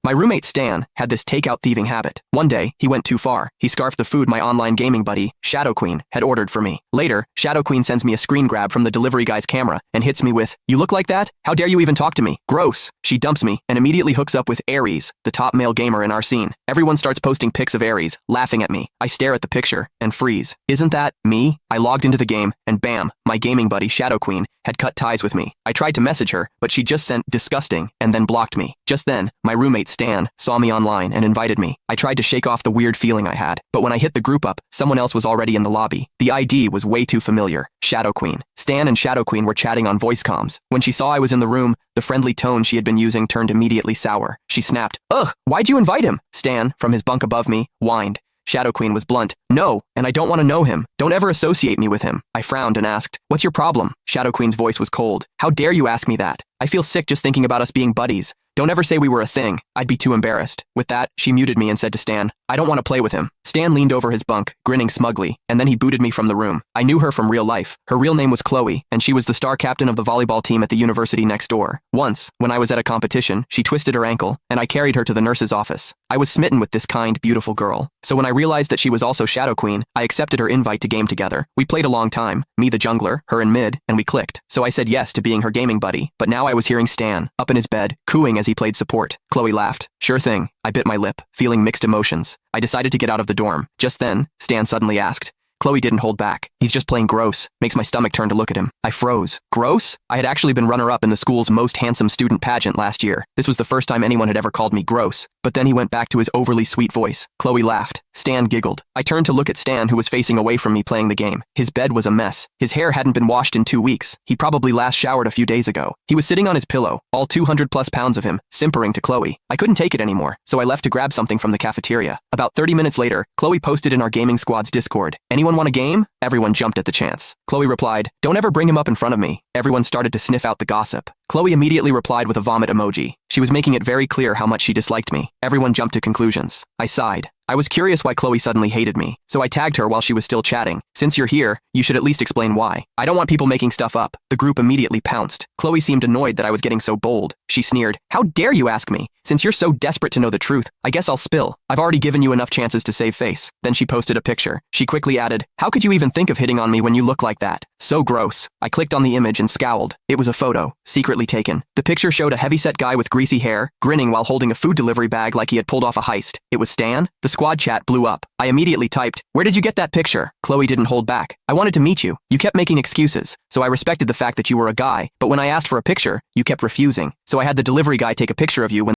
My roommate Stan had this takeout thieving habit. One day, he went too far. He scarfed the food my online gaming buddy, Shadow Queen, had ordered for me. Later, Shadow Queen sends me a screen grab from the delivery guy's camera and hits me with, "You look like that? How dare you even talk to me? Gross." She dumps me and immediately hooks up with Aries, the top male gamer in our scene. Everyone starts posting pics of Aries, laughing at me. I stare at the picture and freeze. Isn't that me? I logged into the game and bam, my gaming buddy Shadow Queen had cut ties with me. I tried to message her, but she just sent disgusting and then blocked me. Just then, my roommate Stan saw me online and invited me. I tried to shake off the weird feeling I had, but when I hit the group up, someone else was already in the lobby. The ID was way too familiar. Shadow Queen. Stan and Shadow Queen were chatting on voice comms. When she saw I was in the room, the friendly tone she had been using turned immediately sour. She snapped, "Ugh, why'd you invite him?" Stan, from his bunk above me, whined. Shadow Queen was blunt. "No, and I don't want to know him. Don't ever associate me with him." I frowned and asked, "What's your problem?" Shadow Queen's voice was cold. "How dare you ask me that? I feel sick just thinking about us being buddies. Don't ever say we were a thing. I'd be too embarrassed." With that, she muted me and said to Stan, "I don't want to play with him." Stan leaned over his bunk, grinning smugly, and then he booted me from the room. I knew her from real life. Her real name was Chloe, and she was the star captain of the volleyball team at the university next door. Once, when I was at a competition, she twisted her ankle, and I carried her to the nurse's office. I was smitten with this kind, beautiful girl. So when I realized that she was also Shadow Queen, I accepted her invite to game together. We played a long time, me the jungler, her in mid, and we clicked. So I said yes to being her gaming buddy, but now I was hearing Stan, up in his bed, cooing as he played support. Chloe laughed. "Sure thing." I bit my lip, feeling mixed emotions. I decided to get out of the dorm. Just then, Stan suddenly asked. Chloe didn't hold back. "He's just plain gross." Makes my stomach turn to look at him. I froze. Gross? I had actually been runner-up in the school's most handsome student pageant last year. This was the first time anyone had ever called me gross. But then he went back to his overly sweet voice. Chloe laughed. Stan giggled. I turned to look at Stan, who was facing away from me playing the game. His bed was a mess. His hair hadn't been washed in 2 weeks. He probably last showered a few days ago. He was sitting on his pillow, all 200+ pounds of him, simpering to Chloe. I couldn't take it anymore, so I left to grab something from the cafeteria. About 30 minutes later, Chloe posted in our gaming squad's Discord, "Anyone want a game?" Everyone jumped at the chance. Chloe replied, "Don't ever bring him up in front of me." Everyone started to sniff out the gossip. Chloe immediately replied with a vomit emoji. She was making it very clear how much she disliked me. Everyone jumped to conclusions. I sighed. I was curious why Chloe suddenly hated me, so I tagged her while she was still chatting. "Since you're here, you should at least explain why. I don't want people making stuff up." The group immediately pounced. Chloe seemed annoyed that I was getting so bold. She sneered, "How dare you ask me? Since you're so desperate to know the truth, I guess I'll spill. I've already given you enough chances to save face." Then she posted a picture. She quickly added, "How could you even think of hitting on me when you look like that? So gross." I clicked on the image and scowled. It was a photo, secretly taken. The picture showed a heavyset guy with greasy hair, grinning while holding a food delivery bag like he had pulled off a heist. It was Stan. The squad chat blew up. I immediately typed, "Where did you get that picture?" Chloe didn't hold back. "I wanted to meet you. You kept making excuses, so I respected the fact that you were a guy, but when I asked for a picture, you kept refusing. So I had the delivery guy take a picture of you when